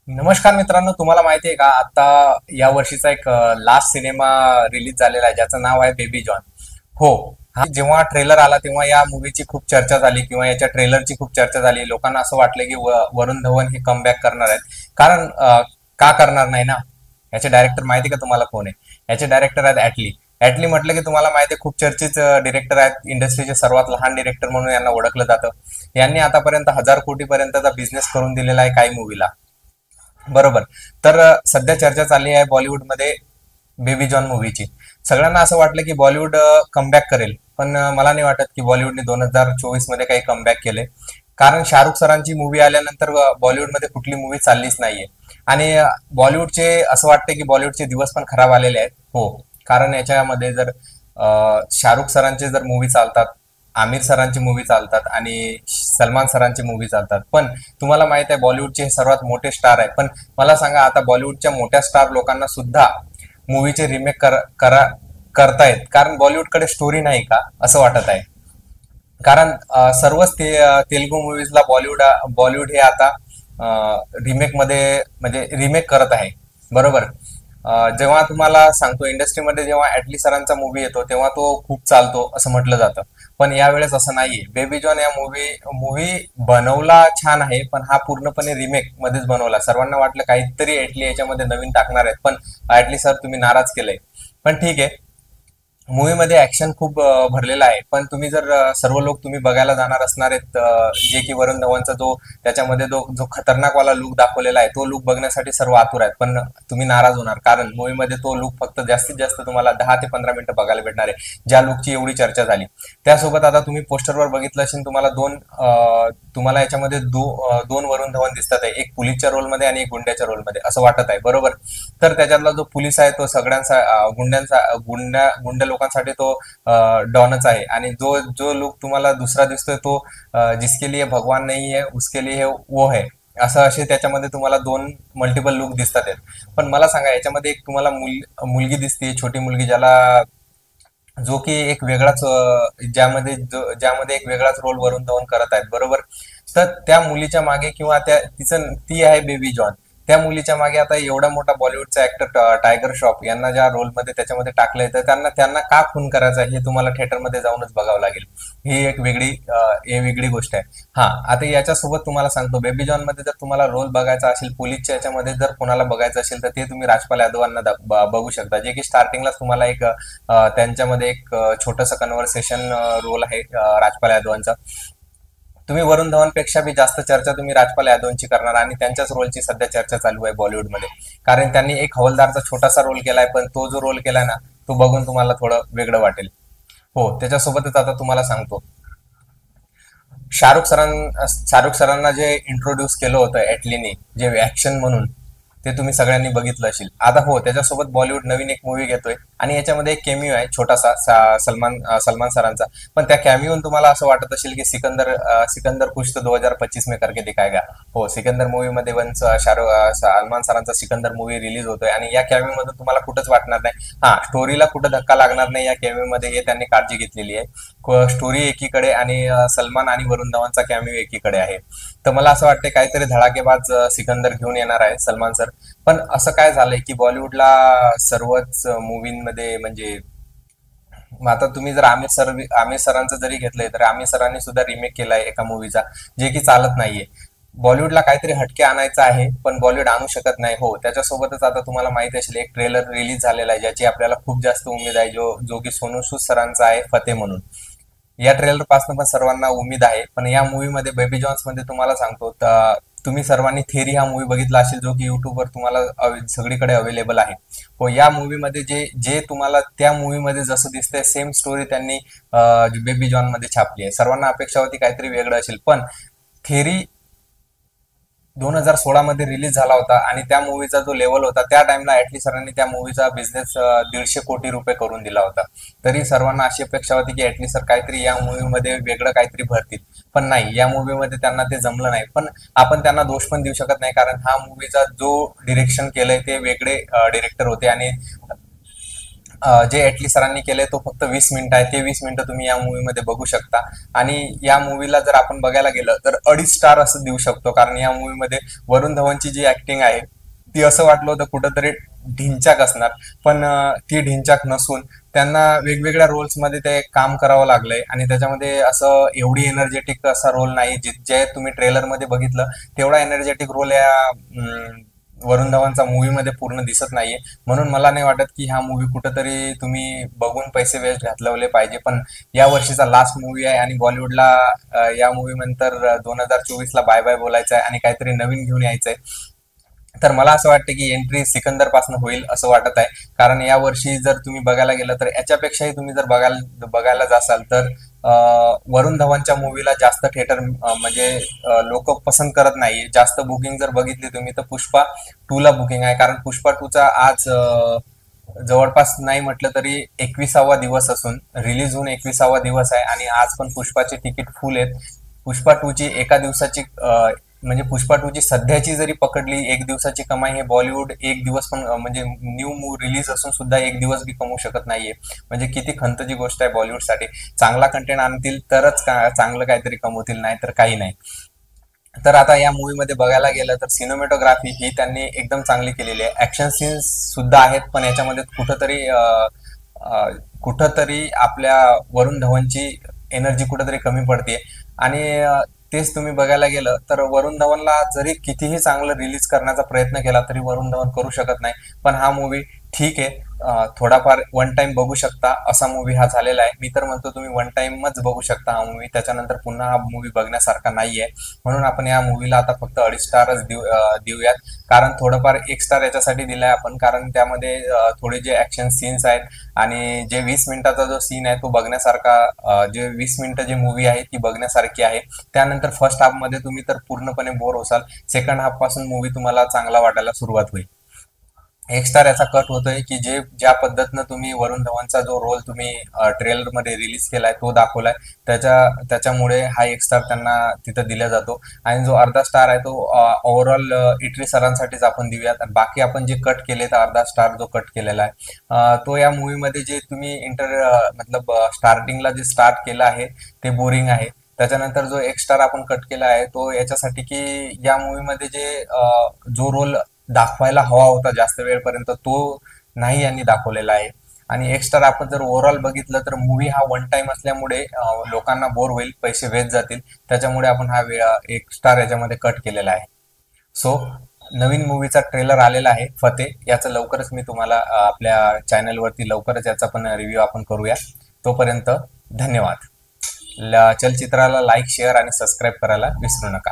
नमस्कार मित्रांनो, तुम्हाला माहिती आहे का आता या वर्षीचा एक लास्ट सिनेमा रिलीज झालेला आहे ज्याचं नाव आहे बेबी जॉन. हो. हा जेव्हा ट्रेलर आला तेव्हा या मूवीची खूप चर्चा झाली किंवा याच्या ट्रेलरची खूप चर्चा झाली. लोकांना असं वाटलं की वरुण धवन हे कमबॅक करणार आहेत. कारण का करणार नाही ना. याचे डायरेक्टर माहिती का तुम्हाला कोण आहे? याचे डायरेक्टर आहेत ऍटली. ऍटली म्हटलं की तुम्हाला माहिती आहे, खूप चर्चित डिरेक्टर आहेत. इंडस्ट्रीचे सर्वात लहान डिरेक्टर म्हणून यांना ओळखलं जातं. यांनी आतापर्यंत 1000 कोटीपर्यंतचा बिझनेस करून दिलेला आहे काही मूवीला. बरोबर. तर सध्या चर्चा चालली आहे बॉलिवूडमध्ये बेबी जॉन मूवीची. सगळ्यांना असं वाटलं की बॉलिवूड कमबॅक करेल, पण मला नाही वाटत की बॉलिवूडने 2024 मध्ये काही कमबॅक केले. कारण शाहरुख सरांची मूवी आल्यानंतर बॉलिवूडमध्ये कुठली मूवी चाललीच नाहीये. आणि बॉलिवूडचे असं वाटतं की बॉलिवूडचे दिवस पण खराब आलेले आहेत. हो. कारण याच्यामध्ये जर शाहरुख सरांचे जर मूवी चालतात, आमिर सरांची मूवी चालतात आणि सलमान सरांची मूवी चालतात, पण तुम्हाला माहित आहे बॉलिवूडचे हे सर्वात मोठे स्टार आहे. पण मला सांगा, आता बॉलिवूडच्या मोठ्या स्टार लोकांना सुद्धा मूवीचे रिमेक करतायत, कारण बॉलिवूडकडे स्टोरी नाही का असं वाटत आहे. कारण सर्वच तेलुगू मूवीजला बॉलिवूड हे आता रिमेक मध्ये म्हणजे रिमेक करत आहे. बरोबर. जेव्हा तुम्हाला सांगतो, इंडस्ट्रीमध्ये जेव्हा ऍटली सरांचा मूवी येतो तेव्हा तो खूप चालतो असं म्हटलं जातं. पण यावेळेस असं नाहीये. बेबी जॉन या मूवी बनवला छान आहे, पण हा पूर्णपणे रिमेक मध्येच बनवला. सर्वांना वाटलं काहीतरी ऍटली याच्यामध्ये नवीन टाकणार आहेत, पण ऍटली सर तुम्ही नाराज केलंय. पण ठीक आहे. मूवीमध्ये ऍक्शन खूप भरलेला आहे, पण तुम्ही जर सर्व लोक तुम्ही बघायला जाणार असणार आहेत, जे की वरुण धवनचा जो त्याच्यामध्ये जो खतरनाक वाला लुक दाखवलेला आहे, तो लुक बघण्यासाठी सर्व आतुर आहेत. पण तुम्ही नाराज होणार, कारण मूवीमध्ये तो लुक फक्त जास्तीत जास्त तुम्हाला 10 ते 15 मिनिटं बघायला भेटणार आहे, ज्या लुकची एवढी चर्चा झाली. त्यासोबत आता तुम्ही पोस्टरवर बघितलं असेल, तुम्हाला याच्यामध्ये दोन वरुण धवन दिसतात आहे, एक पोलीसच्या रोलमध्ये आणि एक गुंड्याच्या रोलमध्ये असं वाटत आहे. बरोबर. तर त्याच्यातला जो पोलीस आहे तो सगळ्यांचा गुंड लोकांसाठी तो डॉनच आहे, आणि जो जो लुक तुम्हाला दुसरा दिसतोय तो जिसके लिए भगवान नहीं है उसके लिए वो है, असं असे त्याच्यामध्ये तुम्हाला दोन मल्टिपल लुक दिसतात आहेत. पण मला सांगा, याच्यामध्ये एक तुम्हाला मुलगी दिसते, छोटी मुलगी, जो की एक वेगळाच ज्यामध्ये एक वेगळाच रोल वरुण धवन करत आहेत. बरोबर. तर त्या मुलीच्या मागे किंवा ती आहे बेबी जॉन. त्या मुलीच्या मागे आता एवढा मोठा बॉलिवूडचा ऍक्टर टायगर श्रॉफ यांना ज्या रोलमध्ये त्याच्यामध्ये टाकलंय, तर त्यांना त्यांना का खून करायचा हे तुम्हाला थिएटरमध्ये जाऊनच बघावं लागेल. ही एक वेगळी गोष्ट आहे. हा. आता याच्यासोबत तुम्हाला सांगतो, बेबी जॉन मध्ये जर तुम्हाला रोल बघायचा असेल, पोलीसच्या याच्यामध्ये जर कोणाला बघायचं असेल, तर ते तुम्ही राजपाल यादवांना बघू शकता, जे की स्टार्टिंगलाच तुम्हाला एक त्यांच्यामध्ये एक छोटस कन्व्हर्सेशन रोल आहे राजपाल यादवांचा. तुम्ही वरुण धवनपेक्षा बी जास्त चर्चा तुम्ही राजपाल यादवची करणार, आणि त्यांच्याच रोलची सध्या चर्चा चालू आहे बॉलिवूडमध्ये. कारण त्यांनी एक हवलदारचा छोटासा रोल केलाय, पण तो जो रोल केलाय ना, तो बघून तुम्हाला थोडं वेगळं वाटेल. हो. त्याच्यासोबतच आता तुम्हाला सांगतो, शाहरुख सरांना जे इंट्रोड्यूस केलं होतं ऍटलीने, जे ऍक्शन म्हणून, ते तुम्ही सगळ्यांनी बघितलं असेल. आता हो, त्याच्यासोबत बॉलिवूड नवीन एक मूवी घेतोय, आणि याच्यामध्ये एक कॅमिओ आहे छोटासा सलमान सरांचा. पण त्या कॅमिओन तुम्हाला असं वाटत असेल की सिकंदर कुछ तो 2025 में करके दिखाएगा. हो, सिकंदर मूवी मध्ये सलमान सरांचा सिकंदर मूवी रिलीज होतोय, आणि या कॅमिओ मधून तुम्हाला कुठंच वाटणार नाही, हा, स्टोरीला कुठं धक्का लागणार नाही या कॅमिओ मध्ये, हे त्यांनी काळजी घेतलेली आहे. स्टोरी एकीकडे आणि सलमान आणि वरुण धवनचा कॅमिओ एकीकडे आहे. तर मला असं वाटतं काहीतरी धडाकेबाज सिकंदर घेऊन येणार आहे सलमान सर. पण असं काय झालंय की बॉलिवूडला सर्वच मूवींमध्ये म्हणजे, आता तुम्ही जर आमिर सरांचं जरी घेतलंय, तर आमिर सरांनी सुद्धा रिमेक केलाय एका मूवीचा, जे की चालत नाहीये. बॉलिवूडला काहीतरी हटके आणायचं आहे, पण बॉलिवूड आणू शकत नाही. हो. त्याच्यासोबतच आता तुम्हाला माहिती असेल, एक ट्रेलर रिलीज झालेला आहे ज्याची आपल्याला खूप जास्त उमेद आहे, जो की सोनू सूद सरांचा आहे, फतेह म्हणून. या ट्रेलर पासून पण सर्वांना उमेद आहे. पण या मूवीमध्ये बेबी जॉन्स मध्ये तुम्हाला सांगतो, तुम्ही सर्वांनी थेरी हा मूवी बघितला असेल, जो की युट्यूबवर तुम्हाला सगळीकडे अवेलेबल आहे. हो. या मूवीमध्ये जे जे तुम्हाला त्या मूवीमध्ये जसं दिसतंय, सेम स्टोरी त्यांनी बेबी जॉन मध्ये छापली आहे. सर्वांना अपेक्षा होती काहीतरी वेगळं असेल, पण थेरी 2016 मध्ये रिलीज झाला होता, आणि त्या मूवीचा जो लेवल होता त्या टाइमला ऍटली सरांनी त्या मूवीचा बिझनेस 150 कोटी रुपये करून दिला होता. तरी सर्वांना अशी अपेक्षा होती की ऍटली सर काहीतरी या मूवीमध्ये वेगळं काहीतरी भरतील. पण नाही, या मूवीमध्ये त्यांना ते जमलं नाही. पण आपण त्यांना दोष पण देऊ शकत नाही, कारण हा मूवीचा जो डिरेक्शन केलंय ते वेगळे डिरेक्टर होते, आणि जे एटली सरांनी केले तो फक्त 20 मिनिटं आहे. ते 20 मिनिटं तुम्ही या मूवीमध्ये बघू शकता. आणि या मूवीला जर आपण बघायला गेलं तर 2.5 स्टार असं देऊ शकतो, कारण या मूवीमध्ये वरुण धवनची जी ऍक्टिंग आहे ती असं वाटलं होतं कुठंतरी ढिंचाक असणार, पण ती ढिंचाक नसून त्यांना वेगवेगळ्या रोल्समध्ये ते काम करावं लागलंय. आणि त्याच्यामध्ये असं एवढी एनर्जेटिक असा रोल नाही, जे तुम्ही ट्रेलरमध्ये बघितलं तेवढा एनर्जेटिक रोल या वरुण धवनचा मूवीमध्ये पूर्ण दिसत नाहीये. म्हणून मला नाही वाटत की हा मूवी कुठंतरी तुम्ही बघून पैसे वेस्ट घालवले पाहिजे. पण या वर्षीचा लास्ट मूवी आहे आणि बॉलिवूडला या मूवी नंतर 2024ला बाय बाय बोलायचं आहे आणि काहीतरी नवीन घेऊन यायचंय. तर मला असं वाटतं की एंट्री सिकंदर पासून होईल असं वाटत आहे. कारण या वर्षी जर तुम्ही बघायला गेलं तर याच्यापेक्षाही तुम्ही जर बघायला जासाल तर वरुण धवनच्या मूवीला जास्त थिएटर म्हणजे लोक पसंत करत नाही. जास्त बुकिंग जर बघितली तुम्ही तर पुष्पा 2 ला बुकिंग आहे, कारण पुष्पा 2 चा आज जवळपास नाही म्हटलं तरी 21वा दिवस असून रिलीज होऊन 21वा दिवस आहे आणि आज पण पुष्पाचे तिकीट फुल आहेत. पुष्पा 2 ची एका दिवसाची म्हणजे पुष्पा 2 ची सध्याची जरी पकडली एक दिवसाची कमाई, हे बॉलिवूड एक दिवस पण म्हणजे न्यू रिलीज असून सुद्धा एक दिवस बी कमवू शकत नाहीये. म्हणजे किती खंतची गोष्ट आहे बॉलिवूडसाठी. चांगला कंटेंट आणतील तरच चांगलं काहीतरी कमवतील, नाही तर काही नाही. तर आता या मूवीमध्ये बघायला गेलं तर सिनेमॅटोग्राफी ही त्यांनी एकदम चांगली केलेली आहे. ऍक्शन सीन्स सुद्धा आहेत, पण याच्यामध्ये कुठंतरी आपल्या वरुण धवनची एनर्जी कुठंतरी कमी पडते. आणि तेच तुम्ही बघायला गेलं तर वरुण धवनला जरी कितीही चांगलं रिलीज करण्याचा प्रयत्न केला तरी वरुण धवन करू शकत नाही. पण हा मूवी ठीक आहे, थोडाफार वन टाइम बघू शकता असा मूवी हा झालेला आहे. मी तर म्हणतो तुम्ही वन टाइमच बघू शकता हा मूवी, त्याच्यानंतर पुन्हा हा मूवी बघण्यासारखा नाहीये. म्हणून आपण या मूवीला आता फक्त 2.5 स्टारच देऊयात. कारण थोडंफार 1 स्टार याच्यासाठी दिलाय आपण, कारण त्यामध्ये थोडे जे ऍक्शन सीन्स आहेत आणि जे 20 मिनिटाचा जो सीन आहे तो बघण्यासारखा, जे 20 मिनिटं जी मूवी आहे ती बघण्यासारखी आहे. त्यानंतर फर्स्ट हाफ मध्ये तुम्ही तर पूर्णपणे बोर होसाल. सेकंड हाफ पासून मूवी तुम्हाला चांगला वाटायला सुरुवात होईल. 1 स्टार याचा कट होतोय की ज्या पद्धतीनं तुम्ही वरुण धवनचा जो रोल तुम्ही ट्रेलर मध्ये रिलीज केलाय तो दाखवलाय, त्याच्यामुळे हा 1 स्टार त्यांना तिथं दिला जातो. आणि जो अर्धा स्टार आहे तो ओव्हरऑल इटरी सरांसाठीच आपण देऊयात. आणि बाकी आपण जे कट केले तर अर्धा स्टार जो कट केलेला आहे तो या मूवीमध्ये जे तुम्ही मतलब स्टार्टिंगला जे स्टार्ट केलं आहे ते बोरिंग आहे. त्याच्यानंतर जो 1 स्टार आपण कट केला आहे तो याच्यासाठी की या मूवीमध्ये जो रोल दाखवायला हवा होता जास्त वेळपर्यंत तो नाही यांनी दाखवलेला आहे. आणि 1 स्टार आपण जर ओव्हरऑल बघितलं तर मूवी हा वन टाइम असल्यामुळे लोकांना बोर होईल, पैसे वेस्ट जातील. त्याच्यामुळे आपण हा 1 स्टार याच्यामध्ये कट केलेला आहे. सो नवीन मूवीचा ट्रेलर आलेला आहे फते, याचं लवकरच मी तुम्हाला आपल्या चॅनलवरती लवकरच याचा पण रिव्ह्यू आपण करूया. तोपर्यंत धन्यवाद. चलचित्राला लाईक, शेअर आणि सबस्क्राईब करायला विसरू नका.